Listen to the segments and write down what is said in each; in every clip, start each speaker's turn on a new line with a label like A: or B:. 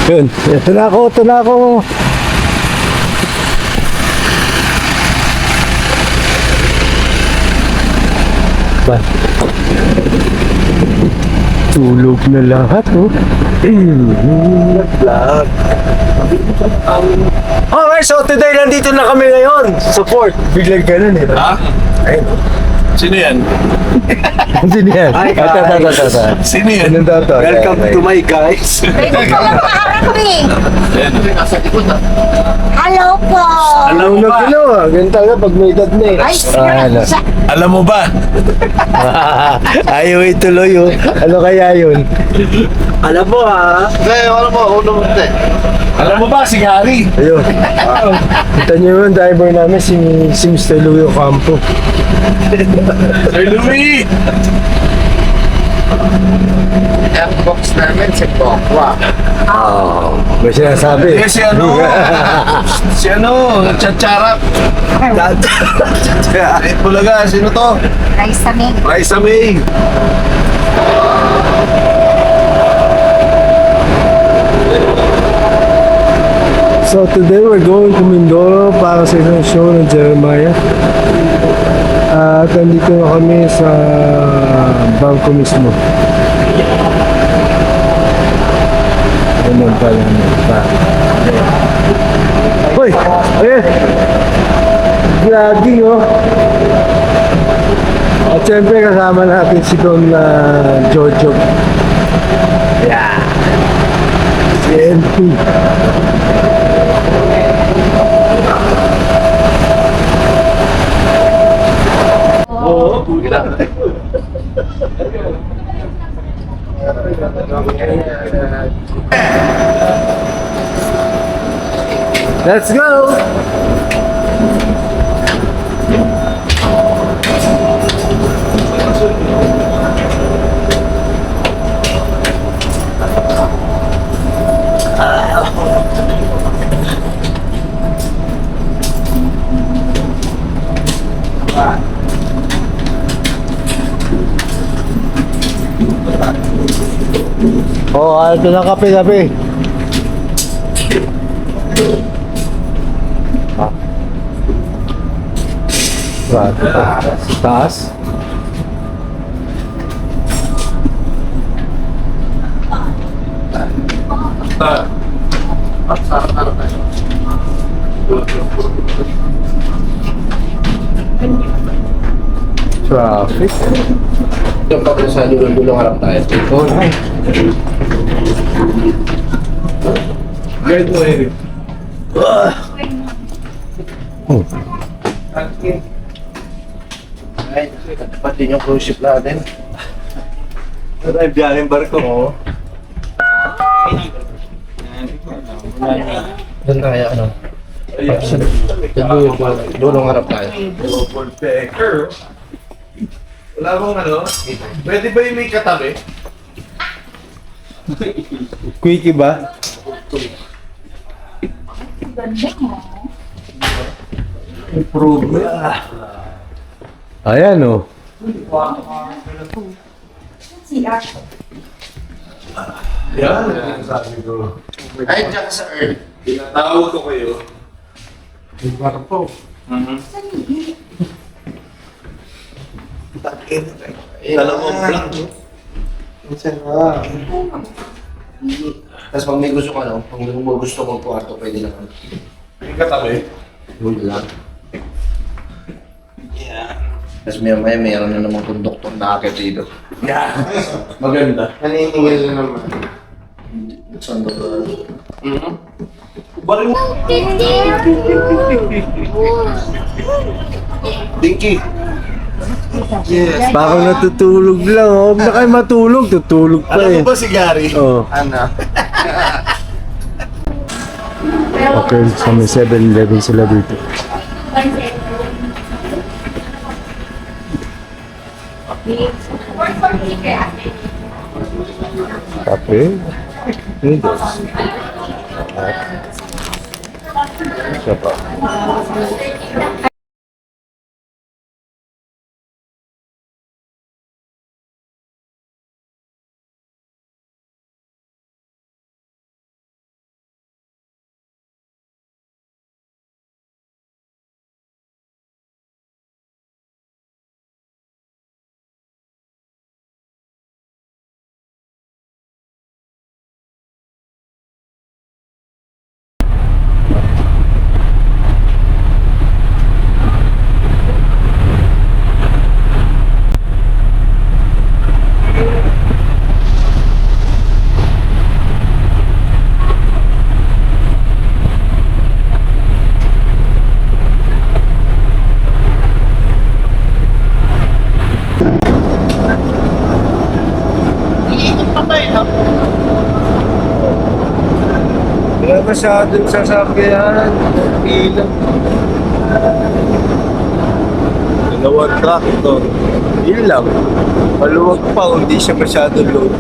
A: Yun, ito na ako, ito na ako. Ba? Tulog na lahat, oh. Okay, so today nandito na kami ngayon. Support. Biglang ganun eh.
B: Ha?
A: Ayun.
B: Sino yan?
A: Sino yan?
C: Hi, guys.
B: Sino yan?
A: Anong daw to?
C: Welcome to my guys.
D: May pala maharap eh. Hello po.
B: Alam mo ba?
A: Ganun talaga pag may edad na eh.
D: Ay,
A: ano?
B: Alam mo ba?
A: Ayaw ituloy oh. Ano kaya yun?
C: Alam mo ha?
B: Alam mo ba si Gary?
A: Ayun. Kita niyo yung driver namin, si Mr. Louie Ocampo.
B: Sir Louie!
C: F-box namin si Bokwa.
A: May sinasabi.
B: Eh, si ano? Si ano? Nagtsatsyarap. Eh, Bulaga, sino to?
D: Raisa May.
B: Raisa May.
A: So today we're going to Mindoro para sa isang show ng Jeremiah. At nandito na kami sa bangko mismo. Ayun pala pa. Hoy! Ayun! Vlogging oh! At syempre kasama natin si Don Jojo. Yeah! Si NP. Let's go! Oh, ito na kape. Taas. Traffic.
C: Yung pag sa dulong harap tayo.
B: Great to Eric.
C: Ay, katapat din yung cruise ship natin.
B: Ano yung biyaheng barko? Oo.
C: Doon tayo, ano?
B: Ayan.
C: Sa dulong harap tayo.
B: Double decker. Wala bang ano? Pwede ba yung may katabi?
A: Quickie ba?
D: Ganda mo.
A: Ayan oh.
D: Siya.
B: Yan. Sabi ko.
C: Ay, dyan sa Earth.
B: Tinatawag ko kayo. Dalawang vlog.
C: Tapos pag may gusto ka, no? Pag may gusto mong kwarto, pwede lang.
B: May katabi.
C: Yun lang. Tapos maya mayroon na namang konduktor na akit dito.
B: Yan. Maganda.
C: Naniningil na naman. Saan ba ba?
B: Balik mo.
C: Dinky! Yes!
A: Parang natutulog lang oh. Huwag na kayo matulog, tutulog pa
B: Alam
A: eh.
B: mo ba si Gary?
A: Oh.
C: Ana?
A: Okay, sa may 7-Eleven sila dito. Kape. Noodles. Siya pa. Wala masyadong sasakyan. Ilang. Dalawang tractor. Yun lang. Maluwag pa, hindi siya masyadong load.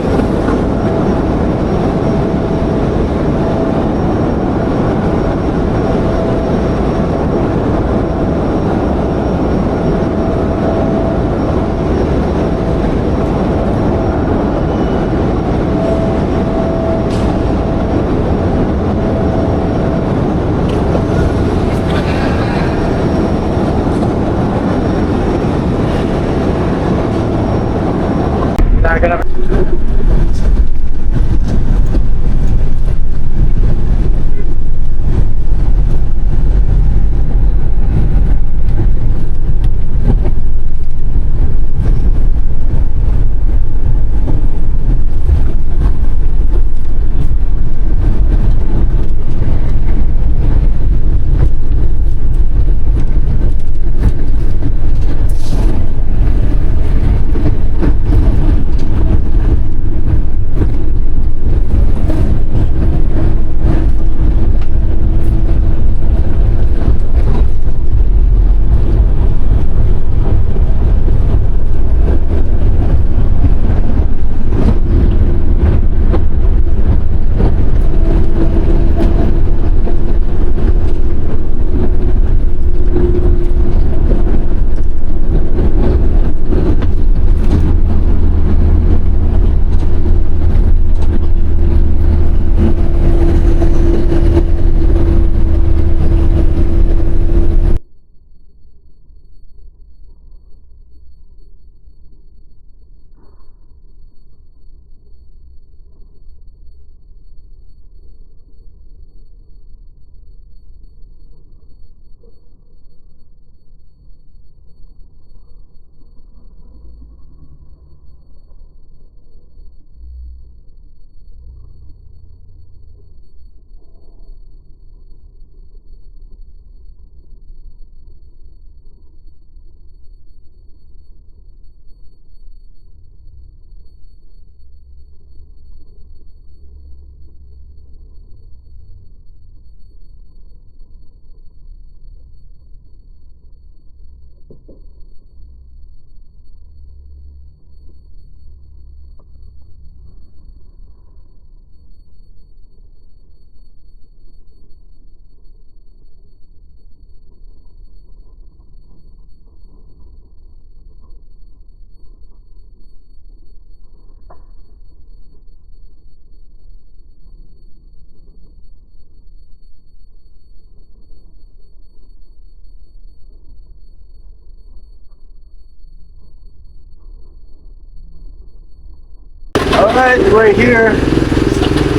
A: Alright, we're here.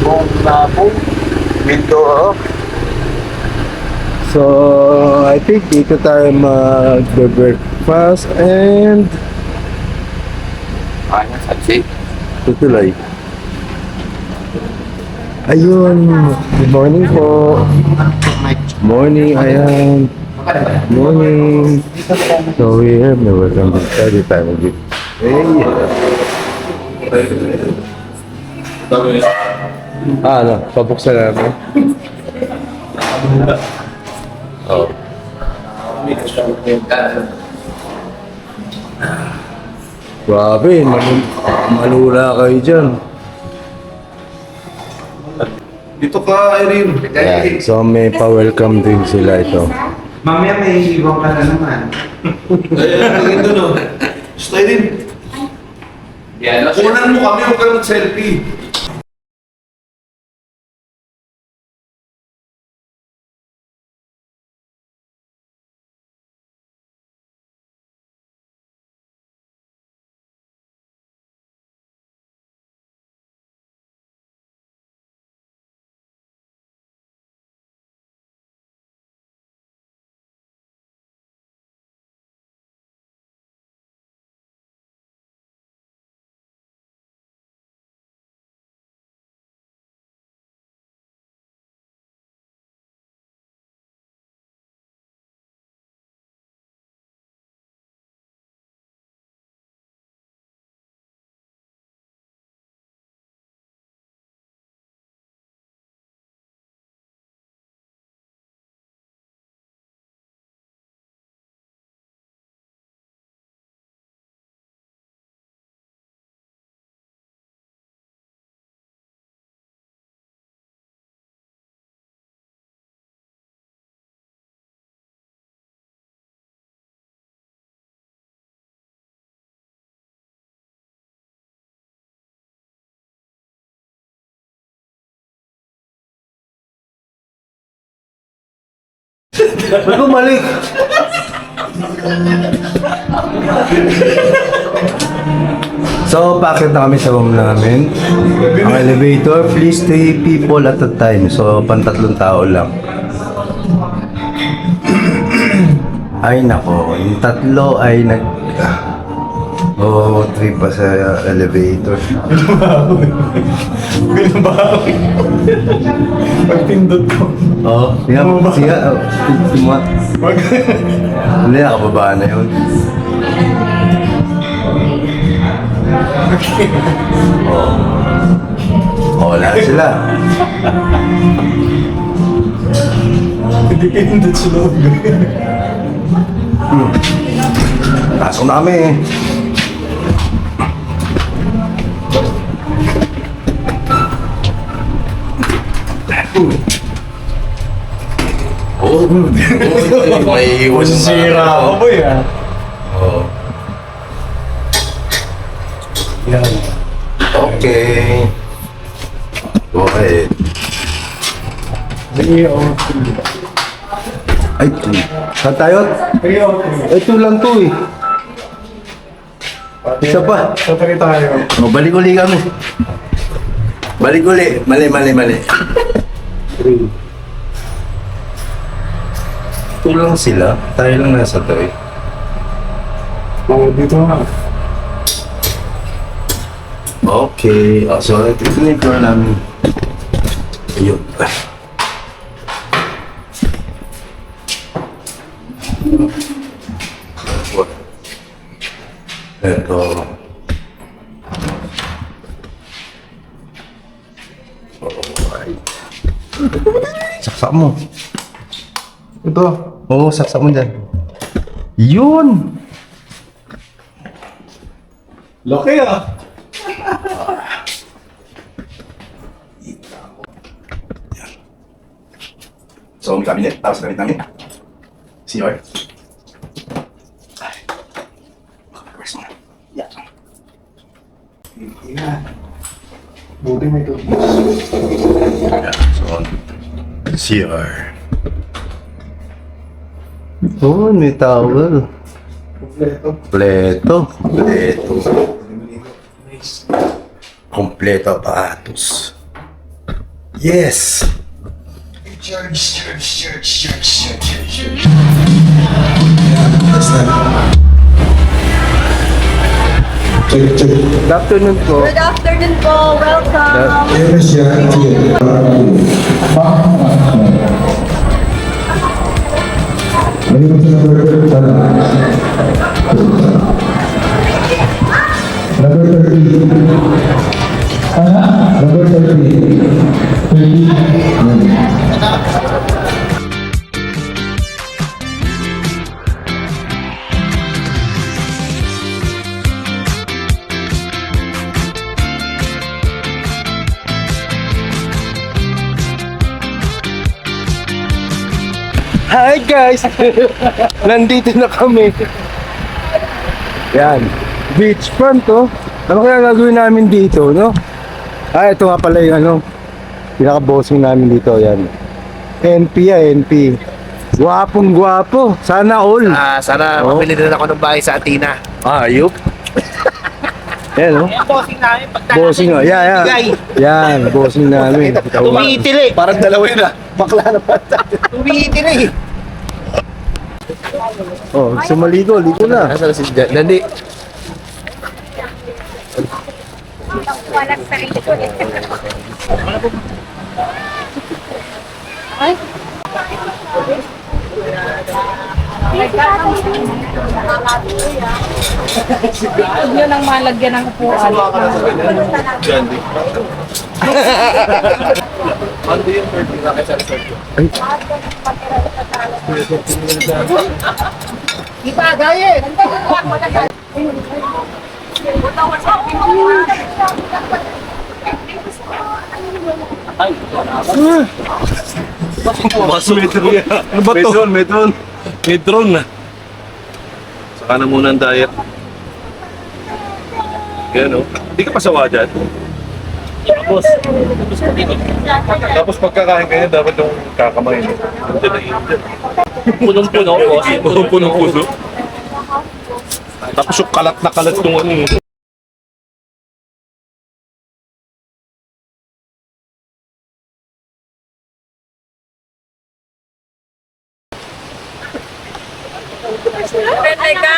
A: Bong Labong, Mindoro. So, I think dito tayo mag-breakfast and tutuloy. Ayun, good morning po. Morning, ayan. Morning. So, we have no welcome to study time of it. Hey. Ano? Pabuksan namin? Oo. Grabe, malula kayo dyan.
B: Dito ka, Irene.
A: Ayan, so may pa-welcome din sila ito.
E: Mamaya may ibang ka na naman.
B: Ayun, ito no. Stay din. Kunan mo kami, huwag ka mag-selfie.
A: Ba't bumalik? So, paakit na kami sa room namin. Ang elevator, please 3 people at a time. So, pantatlong tao lang. Ay nako, yung tatlo ay Oo, 3 pa sa elevator.
B: Binabawi. Pagpindot ko.
A: Oo, siya, hindi, nakababa na yun. Wala sila.
B: Hindi pindot sa loob.
A: Pasok na kami. May iwas
B: Sira ako ba yan?
A: Oo. Yan. Okay. Go ahead. Ay, saan tayo? Ito lang to eh. Isa pa.
B: Tatari tayo.
A: O, balik uli kami. Balik uli. Mali. Ito lang sila. Tayo lang nasa to eh.
B: Dito nga.
A: Okay. So, ito na yung floor namin. Ayun. Ito. Alright. Saksak mo.
B: Ito.
A: Oo, saksak mo dyan. Yun!
B: Laki ah.
A: So, may cabinet. Tapos cabinet namin. CR. Pag-press mo na. Yeah.
B: Buti may ito.
A: Yeah. So, CR. Oh, may towel.
B: Kompleto.
A: Kompleto. Kompleto apatos. Yes! Church. Good afternoon po.
D: Good afternoon po. Welcome.
A: Hi guys! Nandito na kami. Yan. Beachfront to. Ano kaya gagawin namin dito, no? Ito nga pala yung ano, pinaka-bossing namin dito. Yan. NP NP. Gwapong gwapo. Sana all.
C: Sana
A: Oh.
C: mabili din ako ng bahay sa Atina.
A: Ayup. Yan, no?
C: Bossing namin, pag
A: Bossing, oh. Yan. Yan, bossing namin.
C: tumiitili.
B: Parang dalawa yun ah. Bakla na pa.
C: Tumiitili.
A: Oh, sumaligo, ligo na.
C: Nasaan si Dandy?
D: Walang sarili ko eh.
F: Huwag nyo nang malagyan ng upuan.
B: Ano yung 30 na kaysa 30?
F: Ipagayin!
B: Metron. Ano ba to? Metron na. Saka na muna ang diet. Yan o. Hindi ka pasawa dyan. Tapos pagkakain kayo, dapat yung kakamay. Hindi na
G: Punong-puno, boss. Punong-puno. Tapos yung kalat na kalat yung ano.
F: Teka.